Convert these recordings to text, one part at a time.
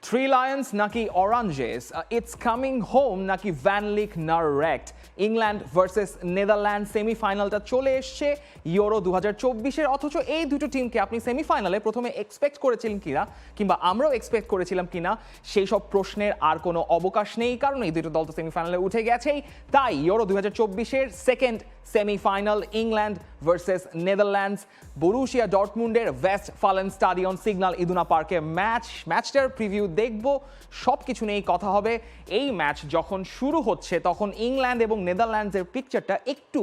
Three lions নাকি oranges, it's coming home নাকি ভ্যান লিক নারেক্ট, ইংল্যান্ড ভার্সেস নেদারল্যান্ড সেমিফাইনালটা চলে এসছে ইউরো 2024-এর। অথচ এই দুটো টিমকে আপনি সেমিফাইনালে প্রথমে এক্সপেক্ট করেছিলেন কিনা, কিংবা আমরাও এক্সপেক্ট করেছিলাম কিনা, সেই সব প্রশ্নের আর কোনো অবকাশ নেই, কারণ এই দুটো দল তো সেমিফাইনালে উঠে গেছেই। তাই ইউরো 2024-এর second semifinal England versus Netherlands, Borussia ডর্টমুন্ডের Westfalenstadion Signal Iduna পার্কে ম্যাচটার প্রিভিউ দেখব, সব কিছু নিয়েই কথা হবে। এই ম্যাচ যখন শুরু হচ্ছে তখন ইংল্যান্ড এবং নেদারল্যান্ডসের পিকচারটা একটু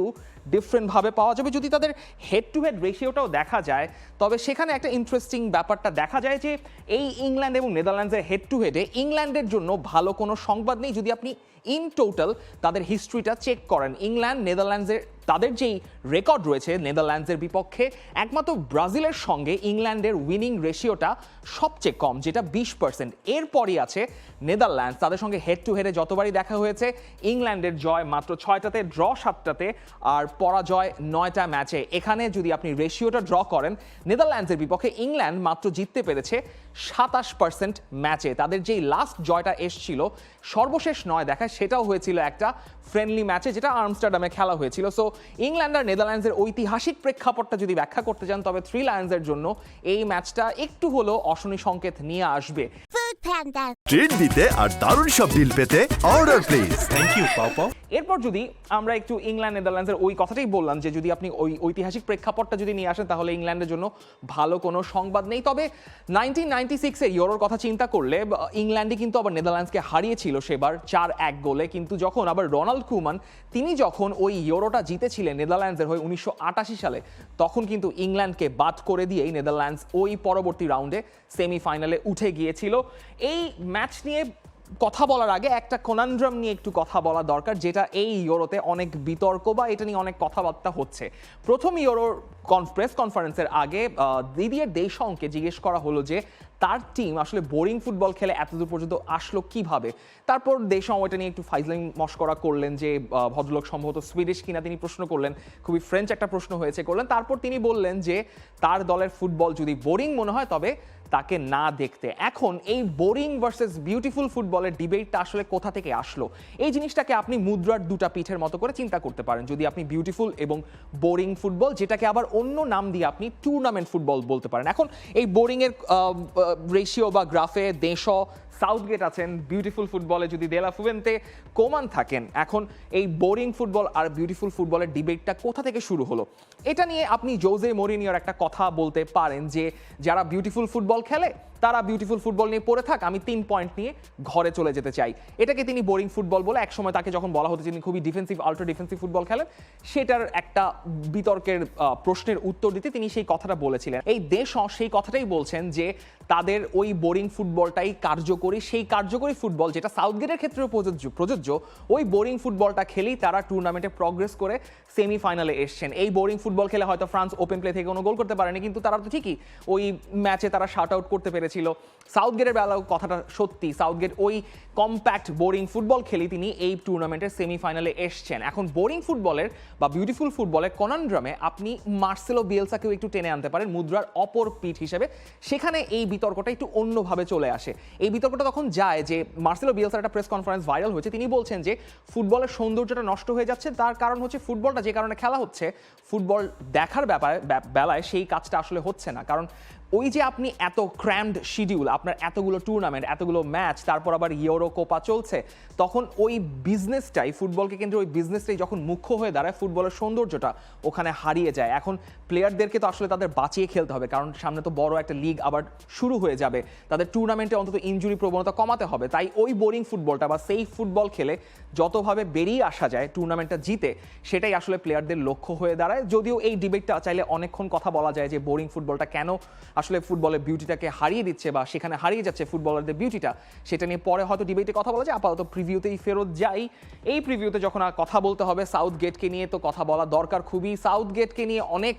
ডিফারেন্টভাবে পাওয়া যাবে। যদি তাদের হেড টু হেড রেশিওটাও দেখা যায়, তবে সেখানে একটা ইন্টারেস্টিং ব্যাপারটা দেখা যায় যে এই ইংল্যান্ড এবং নেদারল্যান্ডসের হেড টু হেডে ইংল্যান্ডের জন্য ভালো কোনো সংবাদ নেই। যদি আপনি ইন টোটাল তাদের হিস্ট্রিটা চেক করেন, ইংল্যান্ড নেদারল্যান্ডসের তাদের যেই রেকর্ড রয়েছে নেদারল্যান্ডসের বিপক্ষে, একমাত্র ব্রাজিলের সঙ্গে ইংল্যান্ডের উইনিং রেশিওটা সবচেয়ে কম, যেটা 20%। এরপরই আছে নেদারল্যান্ডস, তাদের সঙ্গে হেড টু হেডে যতবারই দেখা হয়েছে ইংল্যান্ডের জয় মাত্র 6টাতে, ড্র 7টাতে, আর পরাজয় 9টা ম্যাচে। এখানে যদি আপনি রেশিওটা ড্র করেন, নেদারল্যান্ডসের বিপক্ষে ইংল্যান্ড মাত্র জিততে পেরেছে 27% ম্যাচে। তাদের যেই লাস্ট জয়টা এসছিল সর্বশেষ 9 দেখায়, সেটাও হয়েছিল একটা ফ্রেন্ডলি ম্যাচে, যেটা আমস্টারডামে খেলা হয়েছিল। সো ইংল্যান্ড আর নেদারল্যান্ডসের ঐতিহাসিক প্রেক্ষাপটটা যদি ব্যাখ্যা করতে চান, তবে থ্রি লায়ন্সের জন্য এই ম্যাচটা একটু হলেও অশনি সংকেত নিয়ে আসবে। ট্রিট দিতে আর দারুণ সব ডিল পেতে অর্ডার প্লিজ। থ্যাংক ইউ পাও পাও। এরপর যদি আমরা একটু ইংল্যান্ড নেদারল্যান্ডসের ওই কথাটাই বললাম যে যদি আপনি ওই ঐতিহাসিক প্রেক্ষাপটটা যদি নিয়ে আসেন, তাহলে ইংল্যান্ডের জন্য ভালো কোনো সংবাদ নেই। তবে 1996-এর ইউরোর কথা চিন্তা করলে ইংল্যান্ডই কিন্তু আবার নেদারল্যান্ডসকে হারিয়েছিল সেবার 4-1 গোলে। কিন্তু যখন আবার রোনাল্ড কুমান তিনি যখন ওই ইউরোটা জিতেছিলেন নেদারল্যান্ডসের হয়ে 1988 সালে, তখন কিন্তু ইংল্যান্ডকে বাদ করে দিয়েই নেদারল্যান্ডস ওই পরবর্তী রাউন্ডে সেমিফাইনালে উঠে গিয়েছিল। এই ম্যাচ নিয়ে কথা বলার আগে একটা কনান্ড্রাম নিয়ে একটু কথা বলা দরকার, যেটা এই ইউরোতে অনেক বিতর্ক বা এটা নিয়ে অনেক কথাবার্তা হচ্ছে। প্রথম ইউরোর প্রেস কনফারেন্সের আগে দিদিয়ের দেশংকে জিজ্ঞেস করা হলো যে তার টিম আসলে বোরিং ফুটবল খেলে এতদূর পর্যন্ত আসলো কিভাবে। তারপর দেশং ওইটা নিয়ে একটু ফাইজলিং মস্করা করলেন যে ভদ্রলোক সম্ভবত সুইডিশ কিনা, তিনি প্রশ্ন করলেন, খুবই ফ্রেঞ্চ একটা প্রশ্ন হয়েছে করলেন। তারপর তিনি বললেন যে তার দলের ফুটবল যদি বোরিং মনে হয় তবে তাকে না দেখতে। এখন এই বোরিং ভার্সেস বিউটিফুল ফুটবলের ডিবেটটা আসলে কোথা থেকে আসলো, এই জিনিসটাকে আপনি মুদ্রার দুটা পিঠের মতো করে চিন্তা করতে পারেন। যদি আপনি বিউটিফুল এবং বোরিং ফুটবল, যেটাকে আবার অন্য নাম দিয়ে আপনি টুর্নামেন্ট ফুটবল বলতে পারেন। এখন এই বোরিংয়ের রেশিও বা গ্রাফে দেশও সাউথগেট আছেন, বিউটিফুল ফুটবলে যদি দেলা ফুয়েন্তে কোমান থাকেন। এখন এই বোরিং ফুটবল আর বিউটিফুল ফুটবলের ডিবেটটা কোথা থেকে শুরু হলো, এটা নিয়ে আপনি জোজে মরিনিওর একটা কথা বলতে পারেন যে যারা বিউটিফুল ফুটবল খেলে তারা বিউটিফুল ফুটবল নিয়ে পড়ে থাক, আমি 3 পয়েন্ট নিয়ে ঘরে চলে যেতে চাই। এটাকে তিনি বোরিং ফুটবল বলে, একসময় তাকে যখন বলা হতো তিনি খুবই ডিফেন্সিভ আল্ট্রা ডিফেন্সিভ ফুটবল খেলেন, সেটার একটা বিতর্কের প্রশ্নের উত্তর দিতে তিনি সেই কথাটা বলেছিলেন। এই দেশও সেই কথাটাই বলছেন যে তাদের ওই বোরিং ফুটবলটাই কার্যকরী, সেই কার্যকরী ফুটবল যেটা সাউথগেটের ক্ষেত্রেও প্রযোজ্য, ওই বোরিং ফুটবলটা খেলেই তারা টুর্নামেন্টে প্রগ্রেস করে সেমিফাইনালে এসছেন। এই বোরিং ফুটবল খেলে হয়তো ফ্রান্স ওপেন প্লে থেকে কোনো গোল করতে পারেনি, কিন্তু তারা তো ঠিকই ওই ম্যাচে তারা শাট আউট করতে পেরেছিল। সাউথগেটের বেলাও কথাটা সত্যি, সাউথগেট ওই কম্প্যাক্ট বোরিং ফুটবল খেলেই তিনি এই টুর্নামেন্টের সেমিফাইনালে এসছেন। এখন বোরিং ফুটবলের বা বিউটিফুল ফুটবলের কনান্ড্রামে আপনি মার্সেলো বিয়েলসাকেও একটু টেনে আনতে পারেন মুদ্রার অপর পিঠ হিসেবে। সেখানে এই বিতর্কটা একটু অন্যভাবে চলে আসে। এই বিতর্কটা তখন যায় যে মার্সেলো বিয়েলসার একটা প্রেস কনফারেন্স ভাইরাল হয়েছে, তিনি বলছেন যে ফুটবলের সৌন্দর্যটা নষ্ট হয়ে যাচ্ছে, তার কারণ হচ্ছে ফুটবলটা যে কারণে খেলা হচ্ছে, ফুটবল দেখার বেলায় সেই কাজটা আসলে হচ্ছে না। কারণ ওই যে আপনি এত ক্র্যামড শিডিউল, আপনার এতগুলো টুর্নামেন্ট, এতগুলো ম্যাচ, তারপর আবার ইউরো কোপা চলছে, তখন ওই বিজনেসটাই, ফুটবলকে কেন্দ্রে ওই বিজনেসটাই যখন মুখ্য হয়ে দাঁড়ায়, ফুটবলের সৌন্দর্যটা ওখানে হারিয়ে যায়। এখন প্লেয়ারদেরকে তো আসলে তাদের বাঁচিয়ে খেলতে হবে, কারণ সামনে তো বড় একটা লিগ আবার শুরু হয়ে যাবে, তাদের টুর্নামেন্টে অন্তত ইনজুরি প্রবণতা কমাতে হবে। তাই ওই বোরিং ফুটবলটা বা সেই ফুটবল খেলে যতভাবে বেরিয়ে আসা যায় টুর্নামেন্টটা জিতে, সেটাই আসলে প্লেয়ারদের লক্ষ্য হয়ে দাঁড়ায়। যদিও এই ডিবেটটা চাইলে অনেকক্ষণ কথা বলা যায় যে বোরিং ফুটবলটা কেন আসলে ফুটবলের বিউটিটাকে হারিয়ে দিচ্ছে বা সেখানে হারিয়ে যাচ্ছে ফুটবলারদের বিউটিটা, সেটা নিয়ে পরে হয়তো ডিবেটে কথা বলা যায়। আপাতত প্রিভিউতেই ফেরত যাই। এই প্রিভিউতে যখন আর কথা বলতে হবে সাউথগেটকে নিয়ে, তো কথা বলা দরকার খুবই। সাউথগেটকে নিয়ে অনেক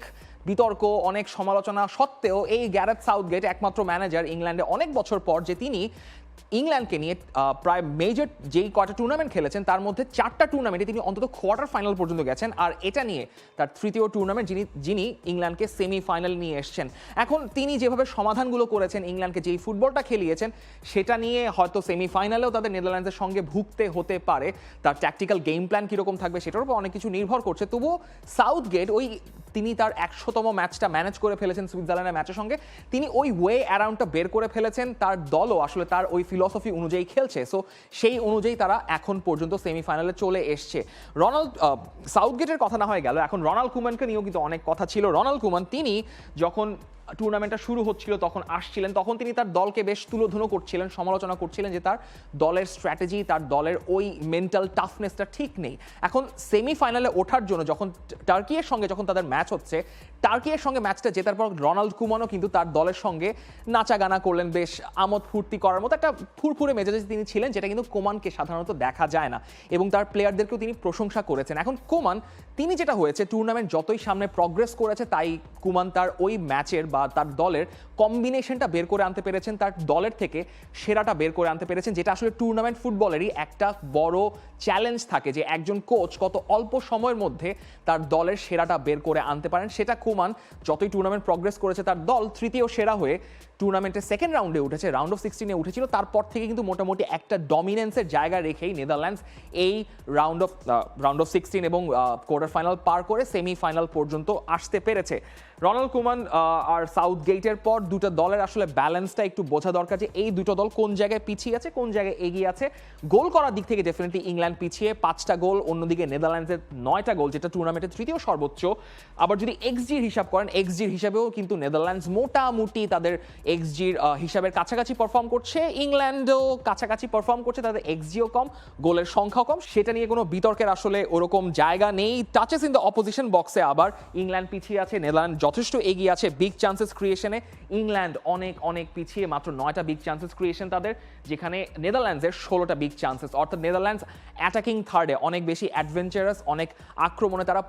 বিতর্ক, অনেক সমালোচনা সত্ত্বেও এই গ্যারেথ সাউথগেট একমাত্র ম্যানেজার ইংল্যান্ডে অনেক বছর পর যে তিনি ইংল্যান্ডকে নিয়ে প্রায় মেজর যেই কয়টা টুর্নামেন্ট খেলেছেন তার মধ্যে 4টা টুর্নামেন্টে তিনি অন্তত কোয়ার্টার ফাইনাল পর্যন্ত গেছেন, আর এটা নিয়ে তার তৃতীয় টুর্নামেন্ট যিনি ইংল্যান্ডকে সেমিফাইনাল নিয়ে এসেছেন। এখন তিনি যেভাবে সমাধানগুলো করেছেন, ইংল্যান্ডকে যেই ফুটবলটা খেলিয়েছেন, সেটা নিয়ে হয়তো সেমিফাইনালেও তাদের নেদারল্যান্ডসের সঙ্গে ভুগতে হতে পারে। তার ট্যাকটিক্যাল গেম প্ল্যান কীরকম থাকবে সেটার উপর অনেক কিছু নির্ভর করছে। তবুও সাউথগেট তিনি তার 100তম ম্যাচটা ম্যানেজ করে ফেলেছেন সুইজারল্যান্ডের ম্যাচের সঙ্গে। তিনি ওই ওয়ে অ্যারাউন্ডটা বের করে ফেলেছেন, তার দলও আসলে তার ওই ফিলসফি অনুযায়ী খেলছে। সো সেই অনুযায়ী তারা এখন পর্যন্ত সেমিফাইনালে চলে এসছে। সাউথগেটের কথা না হয়ে গেল, এখন রোনাল্ড কুমানকে নিয়েও কিন্তু অনেক কথা ছিল। রোনাল্ড কুমান তিনি যখন টুর্নামেন্টটা শুরু হচ্ছিল তখন আসছিলেন, তখন তিনি তার দলকে বেশ তুলোধুনো করছিলেন, সমালোচনা করছিলেন যে তার দলের স্ট্র্যাটেজি, তার দলের ওই মেন্টাল টাফনেসটা ঠিক নেই। এখন সেমিফাইনালে ওঠার জন্য যখন টার্কির সঙ্গে যখন তাদের ম্যাচ হচ্ছে, টার্কির সঙ্গে ম্যাচটা জেতার পর রোনাল্ড কুমানও কিন্তু তার দলের সঙ্গে নাচা গানা করলেন, বেশ আমোদ ফুর্তি করার মতো একটা ফুরফুরে মেজাজে তিনি ছিলেন, যেটা কিন্তু কোমানকে সাধারণত দেখা যায় না, এবং তার প্লেয়ারদেরকেও তিনি প্রশংসা করেছেন। এখন কোমান তিনি যেটা হয়েছে, টুর্নামেন্ট যতই সামনে প্রগ্রেস করেছে তাই কুমান তার ওই ম্যাচের বা তার দলের কম্বিনেশনটা বের করে আনতে পেরেছেন, তার দলের থেকে সেরাটা বের করে আনতে পেরেছেন, যেটা আসলে টুর্নামেন্ট ফুটবলেরই একটা বড় চ্যালেঞ্জ থাকে যে একজন কোচ কত অল্প সময়ের মধ্যে তার দলের সেরাটা বের করে আনতে পারেন। সেটা কুমান যতই টুর্নামেন্ট প্রগ্রেস করেছে, তার দল তৃতীয় সেরা হয়ে টুর্নামেন্টের সেকেন্ড রাউন্ডে উঠেছে, রাউন্ড অফ 16-এ উঠেছিল। তারপর থেকে কিন্তু মোটামুটি একটা ডমিনেন্সের জায়গা রেখেই নেদারল্যান্ডস এই রাউন্ড অফ 16 এবং কোয়ার্টার ফাইনাল পার করে সেমিফাইনাল পর্যন্ত আসতে পেরেছে। রোনাল্ড কুমান আর সাউথগেটের পর দুটো দলের আসলে ব্যালেন্সটা একটু বোঝা দরকার, যে এই দুটো দল কোন জায়গায় পিছিয়ে আছে, কোন জায়গায় এগিয়ে আছে। গোল করার দিক থেকে ডেফিনেটলি ইংল্যান্ড পিছিয়ে 5টা গোল, অন্যদিকে নেদারল্যান্ডসের 9টা গোল, যেটা টুর্নামেন্টের তৃতীয় সর্বোচ্চ। আবার যদি এক্সজির হিসাব করেন, এক্সজির হিসাবেও কিন্তু নেদারল্যান্ডস মোটামুটি তাদের এক্সজির হিসাবের কাছাকাছি পারফর্ম করছে, ইংল্যান্ডও কাছাকাছি পারফর্ম করছে, তাদের এক্সজিও কম, গোলের সংখ্যাও কম। সেটা নিয়ে কোনো বিতর্কের আসলে ওরকম জায়গা নেই। টাচেস ইন দ্য অপোজিশন বক্সে আবার ইংল্যান্ড পিছিয়ে আছে, নেদারল্যান্ড যথেষ্ট এগিয়ে আছে। বিগ চান্সেস ক্রিয়েশনে ইংল্যান্ড অনেক পিছিয়ে, মাত্র 9টা বিগ চান্সেস ক্রিয়েশন তাদের, যেখানে নেদারল্যান্ডসের 16টা বিগ চান্সেস। অর্থাৎ নেদারল্যান্ডস অ্যাটাকিং থার্ডে অনেক বেশি অ্যাডভেঞ্চারাস, অনেক আক্রমণে তারা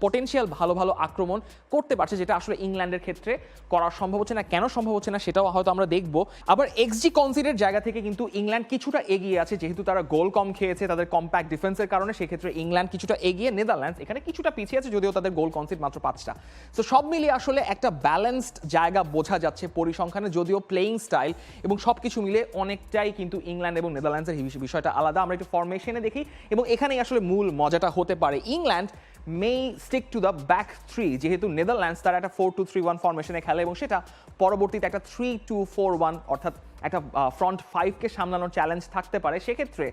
পোটেনশিয়াল ভালো আক্রমণ করতে পারছে, যেটা আসলে ইংল্যান্ডের ক্ষেত্রে করা সম্ভব হচ্ছে না। কেন সম্ভব হচ্ছে না সেটাও হয়তো আমরা দেখবো। আবার এক্সজি কনসিডের জায়গা থেকে কিন্তু ইংল্যান্ড কিছুটা এগিয়ে আছে, যেহেতু তারা গোল কম খেয়েছে তাদের কম্প্যাক্ট ডিফেন্সের কারণে। সেক্ষেত্রে ইংল্যান্ড কিছুটা এগিয়ে, নেদারল্যান্ডস এখানে কিছুটা পিছিয়ে আছে, যদিও তাদের গোল কনসিড মাত্র 5টা। তো সব মিলিয়ে আসলে একটা ব্যালেন্সড জায়গা বোঝা যাচ্ছে পরিসংখ্যানে, যদিও প্লেইং স্টাইল এবং সব কিছু মিলে অনেকটাই কিন্তু ইংল্যান্ড এবং নেদারল্যান্ডসের বিষয়টা আলাদা। আমরা একটু ফরমেশনে দেখি, এবং এখানেই আসলে মূল মজাটা হতে পারে। England may stick to the back three, যেহেতু নেদারল্যান্ডস তারা একটা 4-2-3-1 ফরমেশনে খেলে, এবং সেটা পরবর্তীতে একটা 3-2-4-1 অর্থাৎ একটা ফ্রন্ট 5কে সামলানোর চ্যালেঞ্জ থাকতে পারে। সেক্ষেত্রে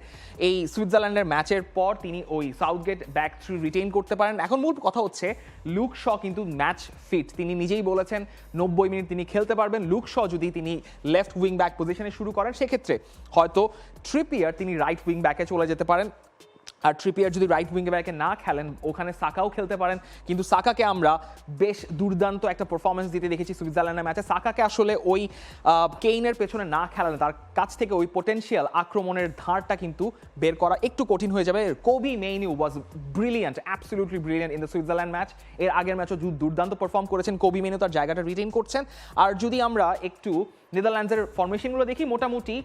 এই সুইজারল্যান্ডের ম্যাচের পর তিনি ওই সাউথগেট ব্যাক 3 রিটেইন করতে পারেন। এখন মূল কথা হচ্ছে লুক শ কিন্তু ম্যাচ ফিট, তিনি নিজেই বলেছেন 90 মিনিট তিনি খেলতে পারবেন। লুক শ যদি তিনি লেফট উইং ব্যাক পজিশনে শুরু করেন, সেক্ষেত্রে হয়তো ট্রিপিয়ার তিনি রাইট উইং ব্যাকে চলে যেতে পারেন, আর ট্রিপিয়ার যদি রাইট উইং ব্যাকে না খেলেন, ওখানে সাকাও খেলতে পারেন। কিন্তু সাকাকে আমরা বেশ দুর্দান্ত একটা পারফরমেন্স দিতে দেখেছি সুইজারল্যান্ডের ম্যাচে। সাকাকে আসলে ওই কেইনের পেছনে না খেলালে তার কাছ থেকে ওই পোটেনশিয়াল আক্রমণের ধারটা কিন্তু বের করা একটু কঠিন হয়ে যাবে। Kobbie Mainoo was brilliant, absolutely brilliant in the Switzerland match. এর আগের ম্যাচও দুর্দান্ত পারফর্ম করেছেন কোবি মেইনিউ, তার জায়গাটা রিটেইন করছেন। আর যদি আমরা একটু নেদারল্যান্ডসের ফরমেশনগুলো দেখি, মোটামুটি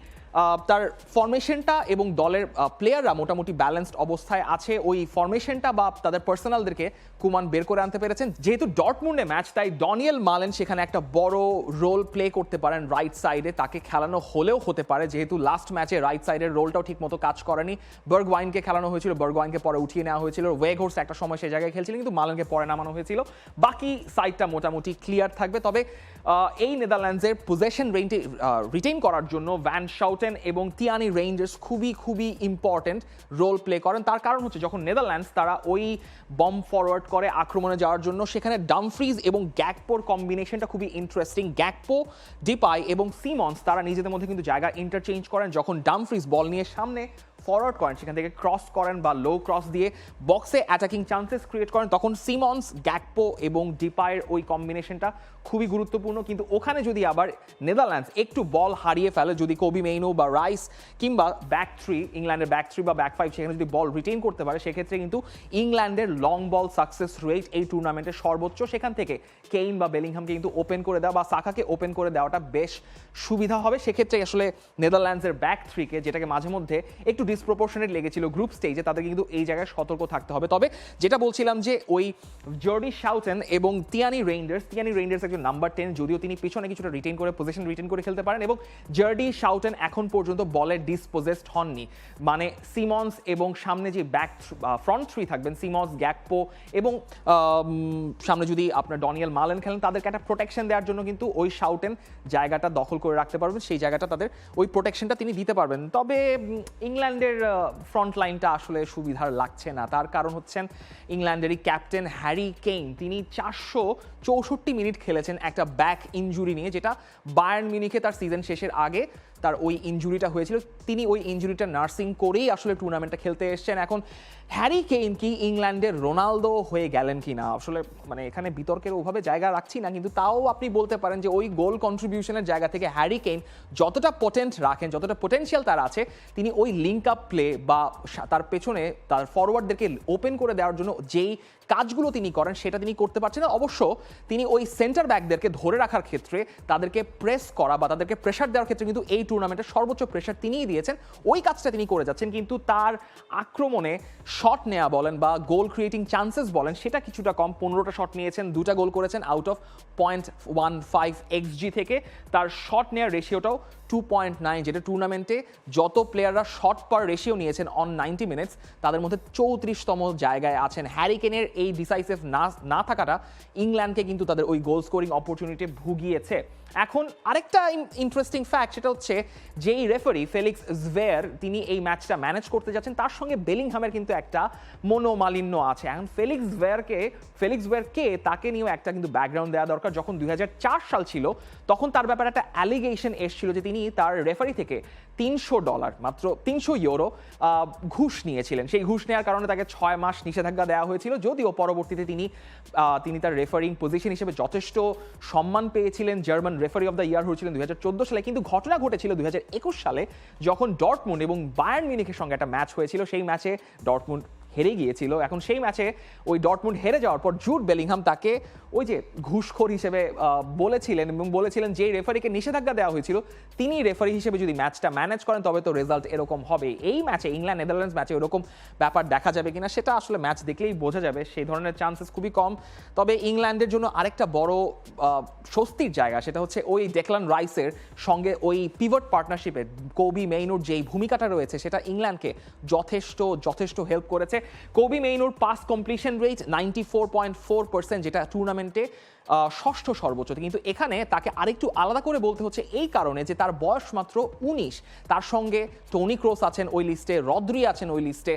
তার ফরমেশনটা এবং দলের প্লেয়াররা মোটামুটি ব্যালেন্সড অবস্থায় আছে। ওই ফরমেশনটা বা তাদের পার্সোনালদেরকে কুমান বের করে আনতে পেরেছেন। যেহেতু ডর্টমুন্ডে ম্যাচ, তাই ডনিয়েল মালেন সেখানে একটা বড় রোল প্লে করতে পারেন রাইট সাইডে, তাকে খেলানো হলেও হতে পারে, যেহেতু লাস্ট ম্যাচে রাইট সাইডের রোলটাও ঠিক মতো কাজ করেনি। বার্গওয়াইনকে খেলানো হয়েছিল, বার্গওয়াইনকে পরে উঠিয়ে নেওয়া হয়েছিল। ওয়েঘোর্স একটা সময় সেই জায়গায় খেলছিলেন, কিন্তু মালেনকে পরে নামানো হয়েছিল। বাকি সাইডটা মোটামুটি ক্লিয়ার থাকবে। তবে এই নেদারল্যান্ডসের পজেশন রিটেইন করার জন্য ভ্যান শাউটেন এবং তিয়ানি রেইন্ডার্স খুবই ইম্পর্টেন্ট রোল প্লে করেন। তার কারণ হচ্ছে যখন নেদারল্যান্ডস তারা ওই বম ফরওয়ার্ড করে আক্রমণে যাওয়ার জন্য, সেখানে ডামফ্রিজ এবং গ্যাকপোর কম্বিনেশনটা খুবই ইন্টারেস্টিং। গ্যাকপো, ডিপাই এবং সিমন্স তারা নিজেদের মধ্যে কিন্তু জায়গা ইন্টারচেঞ্জ করেন। যখন ডামফ্রিজ বল নিয়ে সামনে ফরওয়ার্ড করেন সেখান থেকে ক্রস করেন বা লো ক্রস দিয়ে বক্সে অ্যাটাকিং চান্সেস ক্রিয়েট করেন, তখন সিমন্স, গ্যাকপো এবং ডিপায়ের ওই কম্বিনেশনটা খুবই গুরুত্বপূর্ণ। কিন্তু ওখানে যদি আবার নেদারল্যান্ডস একটু বল হারিয়ে ফেলে, যদি কোবি মেইনো বা রাইস কিংবা ব্যাক থ্রি, ইংল্যান্ডের ব্যাক থ্রি বা ব্যাক ফাইভ সেখানে যদি বল রিটেইন করতে পারে, সেক্ষেত্রে কিন্তু ইংল্যান্ডের লং বল সাকসেস রেট এই টুর্নামেন্টের সর্বোচ্চ। সেখান থেকে কেইন বা বেলিংহামকে কিন্তু ওপেন করে দেওয়া বা সাকাকে ওপেন করে দেওয়াটা বেশ সুবিধা হবে। সেক্ষেত্রে আসলে নেদারল্যান্ডসের ব্যাক থ্রিকে, যেটাকে মাঝে মধ্যে একটু ডিসপ্রপোর্শনেট লেগেছিল গ্রুপ স্টেজে, তাদেরকে কিন্তু এই জায়গায় সতর্ক থাকতে হবে। তবে যেটা বলছিলাম যে ওই জর্ডি শাউটেন এবং তিয়ানি রেইন্ডার্স একজন নাম্বার 10, যদিও তিনি পিছনে কিছুটা রিটেইন করে পজিশন রিটেইন করে খেলতে পারেন, এবং জর্ডি শাউটেন এখন পর্যন্ত বলে ডিসপোজেসড হননি। মানে সিমন্স এবং সামনে যে ব্যাক ফ্রন্ট থ্রি থাকবেন, সিমন্স, গ্যাকপো এবং সামনে যদি আপনার ডনিয়েল মালেন খেলেন, তাদেরকে একটা প্রোটেকশন দেওয়ার জন্য কিন্তু ওই শাউটেন জায়গাটা দখল করে রাখতে পারবেন, সেই জায়গাটা তাদের ওই প্রোটেকশনটা তিনি দিতে পারবেন। তবে ইংল্যান্ডের ফ্রন্ট লাইনটা আসলে সুবিধার লাগছে না। তার কারণ হচ্ছেন ইংল্যান্ডেরই ক্যাপ্টেন হ্যারি কেইন। তিনি 464 মিনিট খেলেছেন একটা ব্যাক ইনজুরি নিয়ে, যেটা বায়ার্ন মিউনিখে তার সিজন শেষের আগে তার ওই ইনজুরিটা হয়েছিল। তিনি ওই ইনজুরিটা নার্সিং করেই আসলে টুর্নামেন্টটা খেলতে এসেছেন। এখন হ্যারি কেইন কি ইংল্যান্ডের রোনালদো হয়ে গেলেন কি না, আসলে মানে এখানে বিতর্কের ওভাবে জায়গা রাখছি না, কিন্তু তাও আপনি বলতে পারেন যে ওই গোল কন্ট্রিবিউশনের জায়গা থেকে হ্যারি কেইন যতটা পোটেন্ট রাখেন, যতটা পোটেনশিয়াল তার আছে, তিনি ওই লিঙ্ক আপ প্লে বা তার পেছনে তার ফরওয়ার্ডদেরকে ওপেন করে দেওয়ার জন্য যেই কাজগুলো তিনি করেন সেটা তিনি করতে পারছেন না। অবশ্য তিনি ওই সেন্টার ব্যাকদেরকে ধরে রাখার ক্ষেত্রে, তাদেরকে প্রেস করা বা তাদেরকে প্রেশার দেওয়ার ক্ষেত্রে কিন্তু এই টুর্নামেন্টের সর্বোচ্চ প্রেশার তিনিই দিয়েছেন। ওই কাজটা তিনি করে যাচ্ছেন, কিন্তু তার আক্রমণে শট নেওয়া বলেন বা গোল ক্রিয়েটিং চান্সেস বলেন, সেটা কিছুটা কম। 15টা শট নিয়েছেন, 2টা গোল করেছেন আউট অফ 0.15 XG থেকে। তার শট নেওয়ার রেশিওটাও 2.9, যেটা টুর্নামেন্টে যত প্লেয়াররা শট পার রেশিও নিয়েছেন অন 90 মিনিটস তাদের মধ্যে 34তম জায়গায় আছেন। হ্যারি কেনের এই ডিসাইসিভ না থাকাটা ইংল্যান্ডকে কিন্তু তাদের ওই গোল স্কোরিং অপরচুনিটি ভুগিয়েছে। এখন আরেকটা ইন্টারেস্টিং ফ্যাক্ট, সেটা হচ্ছে যেই রেফারি ফেলিক্স জভের, তিনি এই ম্যাচটা ম্যানেজ করতে যাচ্ছেন, তার সঙ্গে বেলিংহামের কিন্তু একটা মনোমালিন্য আছে। এখন ফেলিক্স জভেরকে তাকে নিয়েও একটা কিন্তু ব্যাকগ্রাউন্ড দেওয়া দরকার। যখন 2004 সাল ছিল, তখন তার ব্যাপারে একটা অ্যালিগেশন এসেছিল যে তিনি তার রেফারি থেকে $300, মাত্র 300 ইউরো ঘুষ নিয়েছিলেন। সেই ঘুষ নেওয়ার কারণে তাকে 6 মাস নিষেধাজ্ঞা দেওয়া হয়েছিল, যদিও পরবর্তীতে তিনি তার রেফারিং পজিশন হিসেবে যথেষ্ট সম্মান পেয়েছিলেন, German referee of the year হয়েছিলেন 2014 সালে। কিন্তু ঘটনা ঘটেছিল 2021 সালে, যখন ডর্টমুন্ড এবং বায়ার্ন মিউনিখের সঙ্গে একটা ম্যাচ হয়েছিল। সেই ম্যাচে ডর্টমুন্ড হেরে গিয়েছিল। এখন সেই ম্যাচে ওই ডর্টমুন্ড হেরে যাওয়ার পর জুড বেলিংহাম তাকে ওই যে ঘুষখোর হিসেবে বলেছিলেন, এবং বলেছিলেন যে রেফারিকে নিষেধাজ্ঞা দেওয়া হয়েছিল, তিনি রেফারি হিসেবে যদি ম্যাচটা ম্যানেজ করেন তবে তো রেজাল্ট এরকম হবে। এই ম্যাচে, ইংল্যান্ড নেদারল্যান্ডস ম্যাচে এরকম ব্যাপার দেখা যাবে কিনা সেটা আসলে ম্যাচ দেখলেই বোঝা যাবে, সেই ধরনের চান্সেস খুবই কম। তবে ইংল্যান্ডের জন্য আরেকটা বড় স্বস্তির জায়গা, সেটা হচ্ছে ওই ডেকলান রাইসের সঙ্গে ওই পিভট পার্টনারশিপে কোবি মেইনোর যেই ভূমিকাটা রয়েছে, সেটা ইংল্যান্ডকে যথেষ্ট হেল্প করেছে। কোবি মেইনোর পাস কমপ্লিশন রেট 94.4%, যেটা টুর্নামেন্টে ষষ্ঠ সর্বোচ্চ। কিন্তু এখানে তাকে আরেকটু আলাদা করে বলতে হচ্ছে এই কারণে যে তার বয়স মাত্র 19, তার সঙ্গে টনি ক্রোস আছেন ওই লিস্টে, রদ্রি আছেন ওই লিস্টে।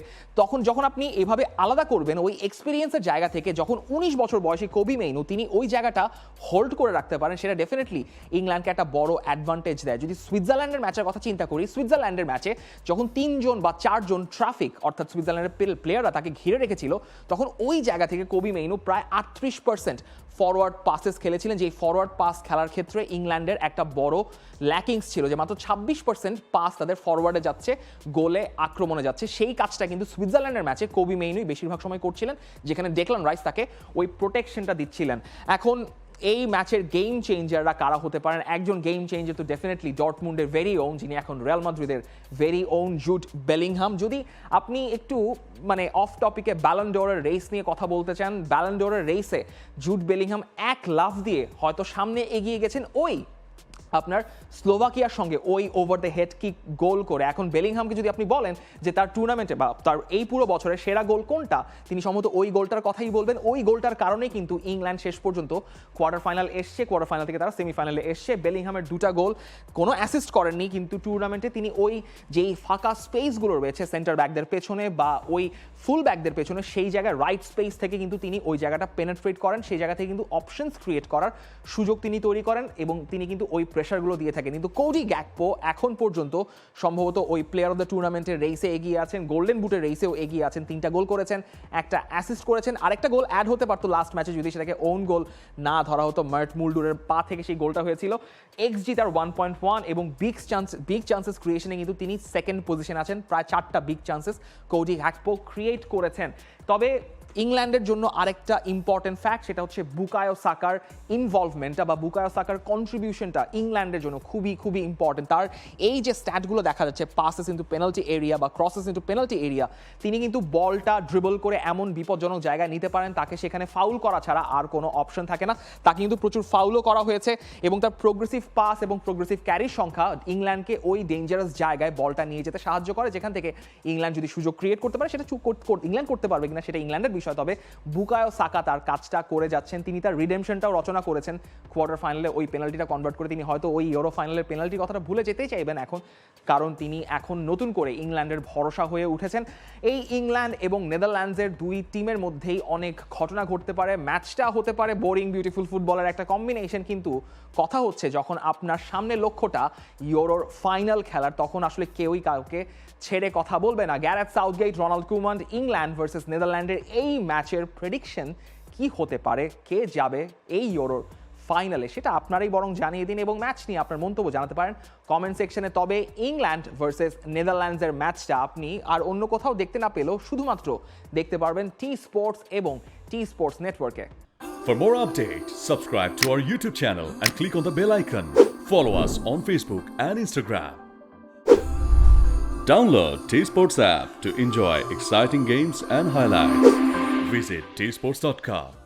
যখন আপনি এভাবে আলাদা করবেন ওই এক্সপিরিয়েন্সের জায়গা থেকে, যখন 19 বছর বয়সী কোবি মেইনো তিনি ওই জায়গাটা হোল্ড করে রাখতে পারেন, সেটা ডেফিনেটলি ইংল্যান্ডকে একটা বড় অ্যাডভান্টেজ দেয়। যদি সুইজারল্যান্ডের ম্যাচের কথা চিন্তা করি, সুইজারল্যান্ডের ম্যাচে যখন 3 জন বা 4 জন ট্রাফিক অর্থাৎ সুইজারল্যান্ডের প্লেয়াররা তাকে ঘিরে রেখেছিল, তখন ওই জায়গা থেকে কোবি মেইনো প্রায় 38% ফরওয়ার্ড পাসেস খেলেছিলেন। যে ফরওয়ার্ড পাস খেলার ক্ষেত্রে ইংল্যান্ডের একটা বড় ল্যাকিংস ছিল, যে মাত্র 26% পাস তাদের ফরওয়ার্ডে যাচ্ছে, গোলে আক্রমণে যাচ্ছে। সেই কাজটা কিন্তু সুইজারল্যান্ডের ম্যাচে কোবি মেইনোই বেশিরভাগ সময় করছিলেন, যেখানে ডেকলান রাইস তাকে ওই প্রোটেকশনটা দিচ্ছিলেন। এখন এই ম্যাচের গেম চেঞ্জাররা কারা হতে পারেন? একজন গেম চেঞ্জার তো ডেফিনেটলি ডর্টমুন্ডের ভেরি ওন, যিনি এখন রিয়াল মাদ্রিদের ভেরি ওন, জুড বেলিংহাম। যদি আপনি একটু মানে অফ টপিকে ব্যালন ডোরের রেস নিয়ে কথা বলতে চান, ব্যালন ডোরের রেসে জুড বেলিংহাম এক লাফ দিয়ে হয়তো সামনে এগিয়ে গেছেন ওই আপনার স্লোভাকিয়ার সঙ্গে ওই over the head kick goal করে। এখন বেলিংহামকে যদি আপনি বলেন যে তার টুর্নামেন্টে বা তার এই পুরো বছরের সেরা গোল কোনটা, তিনি সম্ভবত ওই গোলটার কথাই বলবেন। ওই গোলটার কারণেই কিন্তু ইংল্যান্ড শেষ পর্যন্ত কোয়ার্টার ফাইনাল এসছে, কোয়ার্টার ফাইনাল থেকে তারা সেমিফাইনালে এসছে। বেলিংহামের 2টা গোল, কোনো অ্যাসিস্ট করেননি, কিন্তু টুর্নামেন্টে তিনি ওই যেই ফাঁকা স্পেসগুলো রয়েছে সেন্টার ব্যাকদের পেছনে বা ওই ফুল ব্যাকদের পেছনে, সেই জায়গায় রাইট স্পেস থেকে কিন্তু তিনি ওই জায়গাটা পেনেট্রেট করেন, সেই জায়গা থেকে কিন্তু অপশনস ক্রিয়েট করার সুযোগ তিনি তৈরি করেন, এবং তিনি কিন্তু ওই প্রেশারগুলো দিয়ে থাকে, কিন্তু কোডি গ্যাকপো এখন পর্যন্ত সম্ভবত ওই প্লেয়ার অফ দ্য টুর্নামেন্টের রেসে এগিয়ে আছেন, গোল্ডেন বুটের রেসেও এগিয়ে আছেন, 3টা গোল করেছেন, একটা অ্যাসিস্ট করেছেন, আরেকটা গোল অ্যাড হতে পারতো লাস্ট ম্যাচে যদি সেটাকে ওন গোল না ধরা হতো। মার্ট মুলডুরের পা থেকে সেই গোলটা হয়েছিল। এক্সজি তার 1.1 এবং বিগ চান্সেস ক্রিয়েশনে কিন্তু তিনি সেকেন্ড পজিশনে আছেন, প্রায় 4টা big chances Cody Gakpo create করেছেন। তবে ইংল্যান্ডের জন্য আরেকটা ইম্পর্টেন্ট ফ্যাক্ট, সেটা হচ্ছে বুকায়ো সাকার ইনভলভমেন্টটা বা বুকায়ো সাকার কন্ট্রিবিউশনটা ইংল্যান্ডের জন্য খুবই খুবই ইম্পর্টেন্ট। তার এই যে স্ট্যাটগুলো দেখা যাচ্ছে, পাসেস ইন্টু পেনাল্টি এরিয়া বা ক্রসেস ইন্টু পেনাল্টি এরিয়া, তিনি কিন্তু বলটা ড্রিবল করে এমন বিপজ্জনক জায়গায় নিতে পারেন, তাকে সেখানে ফাউল করা ছাড়া আর কোনো অপশন থাকে না। তাকে কিন্তু প্রচুর ফাউলও করা হয়েছে এবং তার প্রোগ্রেসিভ পাস এবং প্রোগ্রেসিভ ক্যারির সংখ্যা ইংল্যান্ডকে ওই ডেঞ্জারাস জায়গায় বলটা নিয়ে যেতে সাহায্য করে, যেখান থেকে ইংল্যান্ড যদি সুযোগ ক্রিয়েট করতে পারে, সেটা ইংল্যান্ড করতে পারবে কিনা সেটা ইংল্যান্ডের বিষয়। তবে বুকায়ো সাকা তার কাজটা করে যাচ্ছেন। তিনি তার রিডেমশনটাও রচনা করেছেন কোয়ার্টার ফাইনালে, ওই পেনাল্টিটা কনভার্ট করে তিনি হয়তো ওই ইউরো ফাইনালের পেনাল্টির কথাটা ভুলে যেতেই চাইবেন এখন, কারণ তিনি এখন নতুন করে ইংল্যান্ডের ভরসা হয়ে উঠেছেন। এই ইংল্যান্ড এবং নেদারল্যান্ডসের দুই টিমের মধ্যেই অনেক ঘটনা ঘটতে পারে, ম্যাচটা হতে পারে বোরিং বিউটিফুল ফুটবলের একটা কম্বিনেশন, কিন্তু কথা হচ্ছে যখন আপনার সামনে লক্ষ্যটা ইউরোর ফাইনাল খেলার, তখন আসলে কেউই কাউকে ছেড়ে কথা বলবে না। Gareth Southgate, Ronald Koeman, England versus নেদারল্যান্ডের এই ম্যাচের প্রেডিকশন কি হতে পারে, কে যাবে এই ইউরোর ফাইনালে, সেটা আপনারাই বরং জানিয়ে দিন এবং ম্যাচ নিয়ে আপনার মন্তব্য জানাতে পারেন কমেন্ট সেকশনে। তবে ইংল্যান্ড ভার্সেস নেদারল্যান্ডসের ম্যাচটা আপনি আর অন্য কোথাও দেখতে না পেলেও শুধুমাত্র দেখতে পারবেন টি স্পোর্টস এবং টি স্পোর্টস নেটওয়ার্কে। For more updates, subscribe to our YouTube channel and click on the bell icon. Follow us on Facebook and Instagram. Download T Sports app to enjoy exciting games and highlights. Visit tsports.com.